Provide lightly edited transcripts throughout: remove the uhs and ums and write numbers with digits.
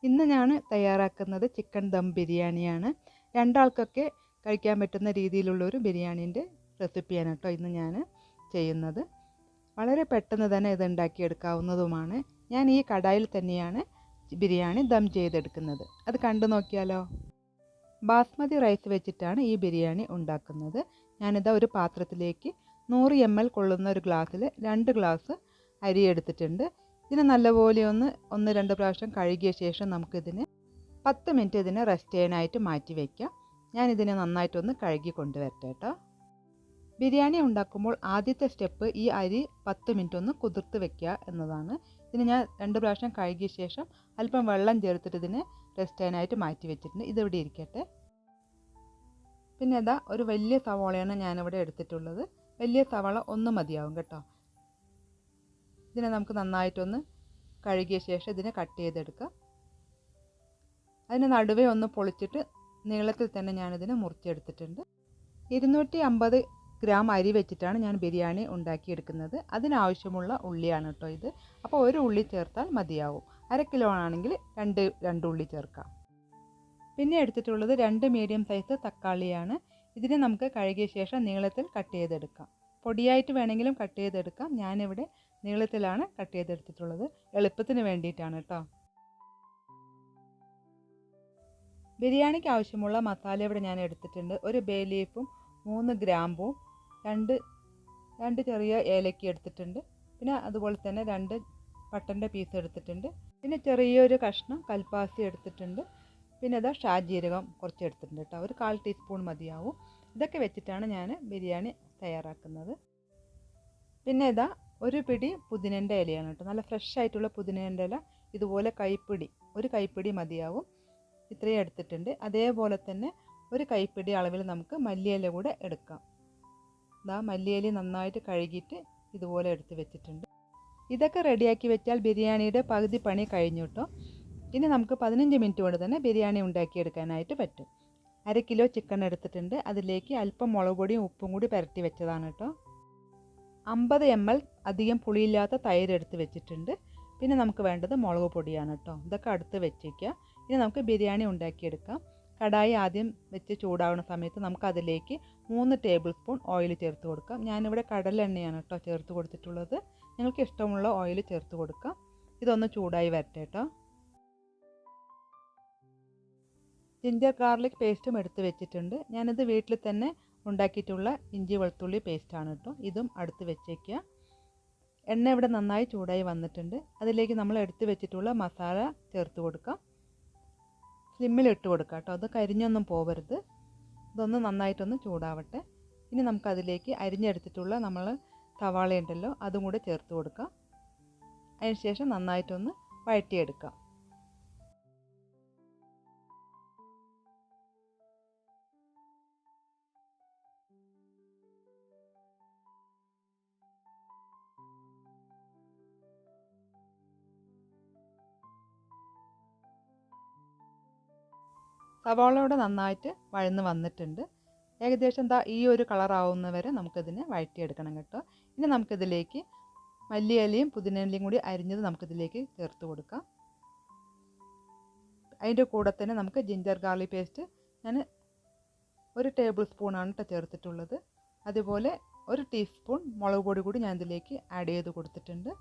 ഇന്ന് ഞാൻ തയ്യാറാക്കുന്നത് ചിക്കൻ ദം ബിരിയാണിയാണ്. രണ്ടാൾക്കൊക്കെ കഴിക്കാൻ പറ്റുന്ന രീതിയിലുള്ളൊരു ബിരിയാണീൻ്റെ റെസിപ്പിയാണ് കേട്ടോ ഇന്ന് ഞാൻ ചെയ്യുന്നത്. വളരെ പെട്ടെന്ന് തന്നെ ഇത് ഉണ്ടാക്കിയെടുക്കാവുന്നതുമാണ്. ഞാൻ ഈ കടായിൽ തന്നെയാണ് ബിരിയാണി ദം ചെയ്തെടുക്കുന്നത്. അത് കണ്ടു നോക്കിയാലോ. ബാസ്മതി റൈസ് വെച്ചിട്ടാണ് ഈ ബിരിയാണി ഉണ്ടാക്കുന്നത്. ഞാനിതാ ഒരു പാത്രത്തിലേക്ക് 100 ml കൊള്ളുന്ന ഒരു ഗ്ലാസ്സിൽ 2 ഗ്ലാസ് അരി എടുത്തിട്ടുണ്ട്. ഇതിനെ നല്ലപോലെ ഒന്ന് രണ്ട് പ്രാവശ്യം കഴുകിയ ശേഷം നമുക്കിതിന് 10 മിനിറ്റ് ഇതിനെ റെസ്റ്റ് ചെയ്യാനായിട്ട് മാറ്റി വയ്ക്കാം. ഞാനിതിനെ നന്നായിട്ടൊന്ന് കഴുകി കൊണ്ടുവരട്ടെ കേട്ടോ. ബിരിയാണി ഉണ്ടാക്കുമ്പോൾ ആദ്യത്തെ സ്റ്റെപ്പ് ഈ അരി 10 മിനിറ്റ് ഒന്ന് കുതിർത്ത് വെക്കുക എന്നതാണ്. ഇതിന് ഞാൻ 2 പ്രാവശ്യം കഴുകിയ ശേഷം അല്പം വെള്ളം ചേർത്തിട്ട് ഇതിനെ റെസ്റ്റ് ചെയ്യാനായിട്ട് മാറ്റി വെച്ചിട്ടുണ്ട്. ഇതിവിടെ ഇരിക്കട്ടെ. പിന്നെ ഇതാ ഒരു വലിയ സവാളയാണ് ഞാനിവിടെ എടുത്തിട്ടുള്ളത്. വലിയ സവാള ഒന്ന് മതിയാവും കേട്ടോ. ഇതിനെ നമുക്ക് നന്നായിട്ടൊന്ന് കഴുകിയ ശേഷം ഇതിനെ കട്ട് ചെയ്തെടുക്കാം. അതിന് നടുവേ ഒന്ന് പൊളിച്ചിട്ട് നീളത്തിൽ തന്നെ ഞാനിതിനെ മുറിച്ചെടുത്തിട്ടുണ്ട്. 250 ഗ്രാം അരി വെച്ചിട്ടാണ് ഞാൻ ബിരിയാണി ഉണ്ടാക്കിയെടുക്കുന്നത്. അതിനാവശ്യമുള്ള ഉള്ളിയാണ് കേട്ടോ ഇത്. അപ്പോൾ ഒരു ഉള്ളി ചേർത്താൽ മതിയാവും. 1/2 കിലോ ആണെങ്കിൽ രണ്ട് ഉള്ളി ചേർക്കാം. പിന്നെ എടുത്തിട്ടുള്ളത് 2 മീഡിയം സൈസ് തക്കാളിയാണ്. ഇതിനെ നമുക്ക് കഴുകിയ ശേഷം നീളത്തിൽ കട്ട് ചെയ്തെടുക്കാം. പൊടിയായിട്ട് വേണമെങ്കിലും കട്ട് ചെയ്തെടുക്കാം. ഞാനിവിടെ നീളത്തിലാണ് കട്ട് ചെയ്തെടുത്തിട്ടുള്ളത്, എളുപ്പത്തിന് വേണ്ടിയിട്ടാണ് കേട്ടോ. ബിരിയാണിക്ക് ആവശ്യമുള്ള മസാല ഇവിടെ ഞാൻ എടുത്തിട്ടുണ്ട്. ഒരു ബേ ലീഫും 3 ഗ്രാമ്പും 2 ചെറിയ ഏലക്ക എടുത്തിട്ടുണ്ട്. പിന്നെ അതുപോലെ തന്നെ 2 പട്ടൻ്റെ പീസ് എടുത്തിട്ടുണ്ട്. പിന്നെ ചെറിയൊരു കഷ്ണം കൽപ്പാസി എടുത്തിട്ടുണ്ട്. പിന്നെ ഇതാ ഷാജീരകം കുറച്ച് എടുത്തിട്ടുണ്ട് കേട്ടോ. ഒരു 1/4 ടീസ്പൂൺ മതിയാവും. ഇതൊക്കെ വെച്ചിട്ടാണ് ഞാൻ ബിരിയാണി തയ്യാറാക്കുന്നത്. പിന്നെ ഇതാ ഒരു പിടി പുതിനേൻ്റെ ഇലയാണ് കേട്ടോ. നല്ല ഫ്രഷ് ആയിട്ടുള്ള പുതിനേൻ്റെ ഇല ഇതുപോലെ ഒരു കൈപ്പിടി മതിയാവും. ഇത്രയും എടുത്തിട്ടുണ്ട്. അതേപോലെ തന്നെ ഒരു കൈപ്പിടി അളവിൽ നമുക്ക് മല്ലിയില കൂടെ എടുക്കാം. ഇതാ മല്ലിയില നന്നായിട്ട് കഴുകിയിട്ട് ഇതുപോലെ എടുത്ത് വെച്ചിട്ടുണ്ട്. ഇതൊക്കെ റെഡിയാക്കി വെച്ചാൽ ബിരിയാണിയുടെ പകുതി പണി കഴിഞ്ഞു കേട്ടോ. ഇനി നമുക്ക് 15 മിനിറ്റ് കൊണ്ട് തന്നെ ബിരിയാണി ഉണ്ടാക്കിയെടുക്കാനായിട്ട് പറ്റും. 1/2 കിലോ ചിക്കൻ എടുത്തിട്ടുണ്ട്. അതിലേക്ക് അല്പം മുളക് പൊടിയും ഉപ്പും കൂടി പുരട്ടി വെച്ചതാണ് കേട്ടോ. 50 ml അധികം പുളിയില്ലാത്ത തൈര് എടുത്ത് വെച്ചിട്ടുണ്ട്. പിന്നെ നമുക്ക് വേണ്ടത് മുളക് പൊടിയാണ് കേട്ടോ. ഇതൊക്കെ അടുത്ത് വെച്ചേക്കുക. ഇനി നമുക്ക് ബിരിയാണി ഉണ്ടാക്കിയെടുക്കാം. കടായി ആദ്യം വെച്ച് ചൂടാവുന്ന സമയത്ത് നമുക്ക് അതിലേക്ക് 3 ടേബിൾ സ്പൂൺ ഓയിൽ ചേർത്ത് കൊടുക്കാം. ഞാനിവിടെ കടലെണ്ണയാണ് കേട്ടോ ചേർത്ത് കൊടുത്തിട്ടുള്ളത്. നിങ്ങൾക്ക് ഇഷ്ടമുള്ള ഓയിൽ ചേർത്ത് കൊടുക്കാം. ഇതൊന്ന് ചൂടായി വരട്ടെ കേട്ടോ. ജിഞ്ചർ ഗാർലിക് പേസ്റ്റും എടുത്ത് വെച്ചിട്ടുണ്ട്. ഞാനിത് വീട്ടിൽ തന്നെ ഉണ്ടാക്കിയിട്ടുള്ള ഇഞ്ചി വെളുത്തുള്ളി പേസ്റ്റാണ് കേട്ടോ. ഇതും അടുത്ത് വെച്ചേക്കുക. എണ്ണ ഇവിടെ നന്നായി ചൂടായി വന്നിട്ടുണ്ട്. അതിലേക്ക് നമ്മൾ എടുത്ത് വെച്ചിട്ടുള്ള മസാല ചേർത്ത് കൊടുക്കാം. സ്ലിമ്മിൽ ഇട്ട് കൊടുക്കാം കേട്ടോ. അത് കരിഞ്ഞൊന്നും പോവരുത്. ഇതൊന്ന് നന്നായിട്ടൊന്ന് ചൂടാവട്ടെ. ഇനി നമുക്കതിലേക്ക് അരിഞ്ഞെടുത്തിട്ടുള്ള നമ്മൾ സവാള ഉണ്ടല്ലോ അതും കൂടെ ചേർത്ത് കൊടുക്കാം. അതിനുശേഷം നന്നായിട്ടൊന്ന് വഴറ്റിയെടുക്കാം. സവാളയോടെ നന്നായിട്ട് വഴന്ന് വന്നിട്ടുണ്ട്. ഏകദേശം ഈ ഒരു കളറാവുന്നവരെ നമുക്കിതിനെ വഴറ്റിയെടുക്കണം കേട്ടോ. ഇനി നമുക്കിതിലേക്ക് മല്ലിയിലയും പുതിനയിലയും കൂടി അരിഞ്ഞത് നമുക്കിതിലേക്ക് ചേർത്ത് കൊടുക്കാം. അതിൻ്റെ കൂടെ തന്നെ നമുക്ക് ജിഞ്ചർ ഗാർലിക് പേസ്റ്റ് ഞാൻ 1 ടേബിൾ സ്പൂണാണ് കേട്ടോ ചേർത്തിട്ടുള്ളത്. അതുപോലെ 1 ടീസ്പൂൺ മുളക് പൊടി കൂടി ഞാൻ ഇതിലേക്ക് ആഡ് ചെയ്ത് കൊടുത്തിട്ടുണ്ട്.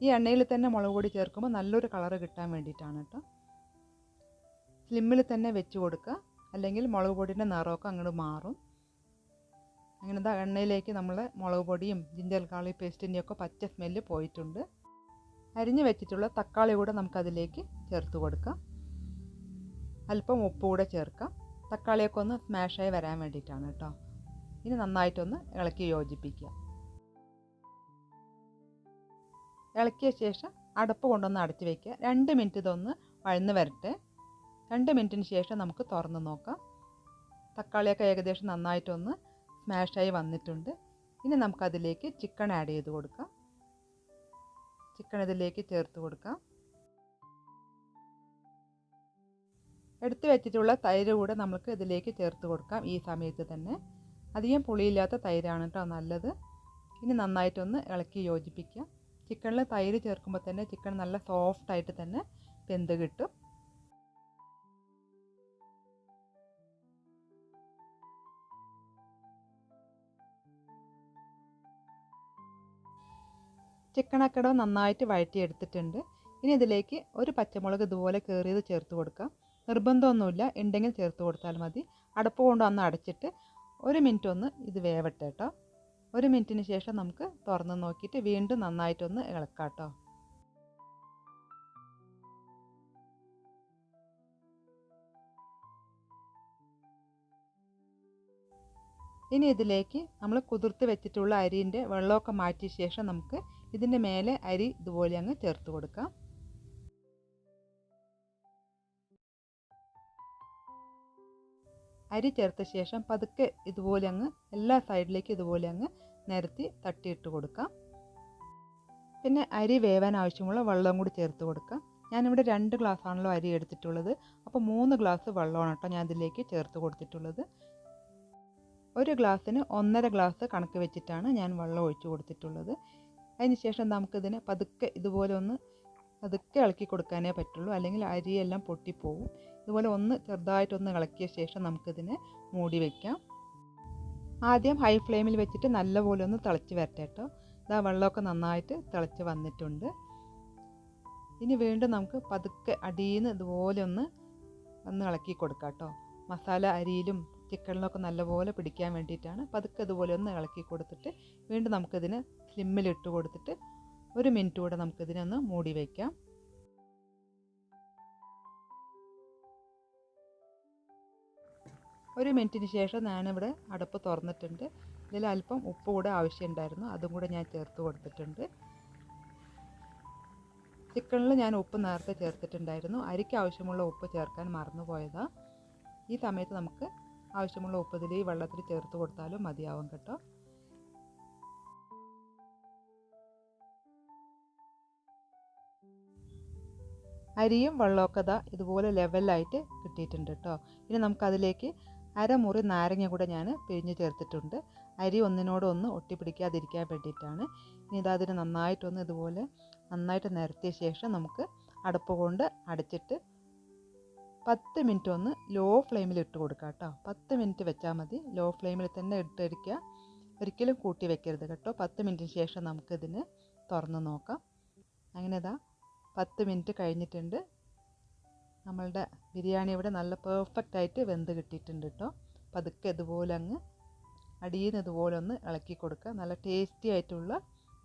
ഈ എണ്ണയിൽ തന്നെ മുളക് പൊടി ചേർക്കുമ്പോൾ നല്ലൊരു കളറ് കിട്ടാൻ വേണ്ടിയിട്ടാണ് കേട്ടോ. സ്ലിമ്മിൽ തന്നെ വെച്ച് കൊടുക്കുക, അല്ലെങ്കിൽ മുളക് പൊടിയുടെ നിറമൊക്കെ അങ്ങോട്ട് മാറും. അങ്ങനെ എണ്ണയിലേക്ക് നമ്മൾ മുളക് പൊടിയും ജിഞ്ചർ ഗാർലിക് പേസ്റ്റിൻ്റെയൊക്കെ പച്ച സ്മെല്ല് പോയിട്ടുണ്ട്. അരിഞ്ഞ് വെച്ചിട്ടുള്ള തക്കാളി കൂടെ നമുക്കതിലേക്ക് ചേർത്ത് കൊടുക്കാം. അല്പം ഉപ്പ് കൂടെ ചേർക്കാം. തക്കാളിയൊക്കെ ഒന്ന് സ്മാഷായി വരാൻ വേണ്ടിയിട്ടാണ് കേട്ടോ. ഇനി നന്നായിട്ടൊന്ന് ഇളക്കി യോജിപ്പിക്കുക. ഇളക്കിയ ശേഷം അടപ്പ് കൊണ്ടൊന്ന് അടച്ച് വയ്ക്കുക. 2 മിനിറ്റ് ഇതൊന്ന് വഴന്ന് വരട്ടെ. 2 മിനിറ്റിന് ശേഷം നമുക്ക് തുറന്ന് നോക്കാം. തക്കാളിയൊക്കെ ഏകദേശം നന്നായിട്ടൊന്ന് സ്മാഷായി വന്നിട്ടുണ്ട്. ഇനി നമുക്കതിലേക്ക് ചിക്കൻ ആഡ് ചെയ്ത് കൊടുക്കാം. ചിക്കൻ ഇതിലേക്ക് ചേർത്ത് കൊടുക്കാം. എടുത്തു വെച്ചിട്ടുള്ള തൈര് കൂടെ നമുക്ക് ഇതിലേക്ക് ചേർത്ത് കൊടുക്കാം. ഈ സമയത്ത് തന്നെ അധികം പുളിയില്ലാത്ത തൈരാണ് കേട്ടോ നല്ലത്. ഇനി നന്നായിട്ടൊന്ന് ഇളക്കി യോജിപ്പിക്കുക. ചിക്കനിൽ തൈര് ചേർക്കുമ്പോൾ തന്നെ ചിക്കൻ നല്ല സോഫ്റ്റായിട്ട് തന്നെ വെന്ത് കിട്ടും. ചിക്കനക്കട നന്നായിട്ട് വഴറ്റിയെടുത്തിട്ടുണ്ട്. ഇനി ഇതിലേക്ക് ഒരു പച്ചമുളക് ഇതുപോലെ കീറിയത് ചേർത്ത് കൊടുക്കാം. നിർബന്ധമൊന്നുമില്ല, ഉണ്ടെങ്കിൽ ചേർത്ത് കൊടുത്താൽ മതി. അടപ്പ് കൊണ്ട് ഒന്ന് അടച്ചിട്ട് 1 മിനിറ്റ് ഒന്ന് ഇത് വേവട്ടെ കേട്ടോ. 1 മിനിറ്റിന് ശേഷം നമുക്ക് തുറന്ന് നോക്കിയിട്ട് വീണ്ടും നന്നായിട്ടൊന്ന് ഇളക്കാം കേട്ടോ. ഇനി ഇതിലേക്ക് നമ്മൾ കുതിർത്ത് വെച്ചിട്ടുള്ള അരിൻ്റെ വെള്ളമൊക്കെ മാറ്റിയ ശേഷം നമുക്ക് ഇതിൻ്റെ മേലെ അരി ഇതുപോലെ അങ്ങ് ചേർത്ത് കൊടുക്കാം. അരി ചേർത്ത ശേഷം പതുക്കെ ഇതുപോലെ അങ്ങ് എല്ലാ സൈഡിലേക്കും ഇതുപോലെ അങ്ങ് നിരത്തി തട്ടിയിട്ട് കൊടുക്കാം. പിന്നെ അരി വേവാൻ ആവശ്യമുള്ള വെള്ളം കൂടി ചേർത്ത് കൊടുക്കാം. ഞാനിവിടെ 2 ഗ്ലാസ് ആണല്ലോ അരി എടുത്തിട്ടുള്ളത്. അപ്പോൾ 3 ഗ്ലാസ് വെള്ളമാണ് കേട്ടോ ഞാൻ ഇതിലേക്ക് ചേർത്ത് കൊടുത്തിട്ടുള്ളത്. 1 ഗ്ലാസ്സിന് 1.5 ഗ്ലാസ് കണക്ക് വെച്ചിട്ടാണ് ഞാൻ വെള്ളം ഒഴിച്ചു കൊടുത്തിട്ടുള്ളത്. അതിന് ശേഷം നമുക്കിതിനെ പതുക്കെ ഇതുപോലെ ഒന്ന് പതുക്കെ ഇളക്കി കൊടുക്കാനേ പറ്റുള്ളൂ, അല്ലെങ്കിൽ അരിയെല്ലാം പൊട്ടിപ്പോവും. ഇതുപോലെ ഒന്ന് ചെറുതായിട്ടൊന്ന് ഇളക്കിയ ശേഷം നമുക്കിതിനെ മൂടി വയ്ക്കാം. ആദ്യം ഹൈ ഫ്ലെയിമിൽ വെച്ചിട്ട് നല്ലപോലെ ഒന്ന് തിളച്ച് വരട്ടെ കേട്ടോ. ഇതാ വെള്ളമൊക്കെ നന്നായിട്ട് തിളച്ച് വന്നിട്ടുണ്ട്. ഇനി വീണ്ടും നമുക്ക് പതുക്കെ അടിയിൽ നിന്ന് ഇതുപോലെ ഒന്ന് ഇളക്കി കൊടുക്കാം കേട്ടോ. മസാല അരിയിലും ചിക്കനിലൊക്കെ നല്ലപോലെ പിടിക്കാൻ വേണ്ടിയിട്ടാണ് പതുക്കെ ഇതുപോലെ ഒന്ന് ഇളക്കി കൊടുത്തിട്ട് വീണ്ടും നമുക്കിതിന് സ്ലിമ്മിലിട്ട് കൊടുത്തിട്ട് 1 മിനിറ്റ് കൂടെ നമുക്കിതിനെ ഒന്ന് മൂടി വയ്ക്കാം. ഒരു മിനിറ്റിന് ശേഷം ഞാനിവിടെ അടപ്പ് തുറന്നിട്ടുണ്ട്. ഇതിൽ അല്പം ഉപ്പ് കൂടെ ആവശ്യമുണ്ടായിരുന്നു, അതും കൂടെ ഞാൻ ചേർത്ത് കൊടുത്തിട്ടുണ്ട്. ചിക്കനിൽ ഞാൻ ഉപ്പ് നേരത്തെ ചേർത്തിട്ടുണ്ടായിരുന്നു. അരിക്ക് ആവശ്യമുള്ള ഉപ്പ് ചേർക്കാൻ മറന്നുപോയതാണ്. ഈ സമയത്ത് നമുക്ക് ആവശ്യമുള്ള ഉപ്പ് ഇതിൽ ഈ വെള്ളത്തിൽ ചേർത്ത് കൊടുത്താലും മതിയാവും കേട്ടോ. അരിയും വെള്ളമൊക്കെ ഇതുപോലെ ലെവലായിട്ട് കിട്ടിയിട്ടുണ്ട് കേട്ടോ. ഇനി നമുക്കതിലേക്ക് അരമുറി നാരങ്ങ കൂടെ ഞാൻ പിഴിഞ്ഞ് ചേർത്തിട്ടുണ്ട്. അരി ഒന്നിനോടൊന്ന് ഒട്ടിപ്പിടിക്കാതിരിക്കാൻ വേണ്ടിയിട്ടാണ്. ഇനി അതിന് നന്നായിട്ടൊന്ന് ഇതുപോലെ നന്നായിട്ട് നിരത്തിയ ശേഷം നമുക്ക് അടപ്പ് കൊണ്ട് അടച്ചിട്ട് 10 മിനിറ്റ് ഒന്ന് ലോ ഫ്ലെയിമിൽ ഇട്ട് കൊടുക്കുക കേട്ടോ. 10 മിനിറ്റ് വെച്ചാൽ മതി. ലോ ഫ്ലെയിമിൽ തന്നെ ഇട്ടിരിക്കുക, ഒരിക്കലും കൂട്ടി വെക്കരുത് കേട്ടോ. 10 മിനിറ്റിന് ശേഷം നമുക്കിതിന് തുറന്ന് നോക്കാം. അങ്ങനെ 10 മിനിറ്റ് കഴിഞ്ഞിട്ടുണ്ട്. നമ്മളുടെ ബിരിയാണി ഇവിടെ നല്ല പെർഫെക്റ്റ് ആയിട്ട് വെന്ത് കിട്ടിയിട്ടുണ്ട് കേട്ടോ. പതുക്കെ ഇതുപോലെ അങ്ങ് അടിയിൽ നിന്ന് ഇതുപോലെ ഒന്ന് ഇളക്കി കൊടുക്കുക. നല്ല ടേസ്റ്റി ആയിട്ടുള്ള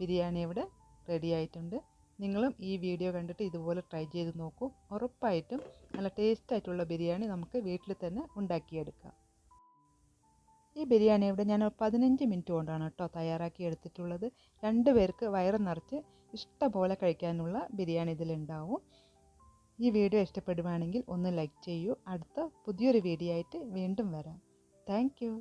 ബിരിയാണി ഇവിടെ റെഡി ആയിട്ടുണ്ട്. നിങ്ങളും ഈ വീഡിയോ കണ്ടിട്ട് ഇതുപോലെ ട്രൈ ചെയ്ത് നോക്കൂ. ഉറപ്പായിട്ടും നല്ല ടേസ്റ്റ് ആയിട്ടുള്ള ബിരിയാണി നമുക്ക് വീട്ടിൽ തന്നെ ഉണ്ടാക്കിയെടുക്കാം. ഈ ബിരിയാണി ഇവിടെ ഞാൻ 15 മിനിറ്റ് കൊണ്ടാണ് കേട്ടോ തയ്യാറാക്കി എടുത്തിട്ടുള്ളത്. 2 പേർക്ക് വയറ് നിറച്ച് ഇഷ്ടംപോലെ കഴിക്കാനുള്ള ബിരിയാണി ഇതിലുണ്ടാവും. ഈ വീഡിയോ ഇഷ്ടപ്പെടുവാണെങ്കിൽ ഒന്ന് ലൈക്ക് ചെയ്യൂ. അടുത്ത പുതിയൊരു വീഡിയോ ആയിട്ട് വീണ്ടും വരാം. Thank you.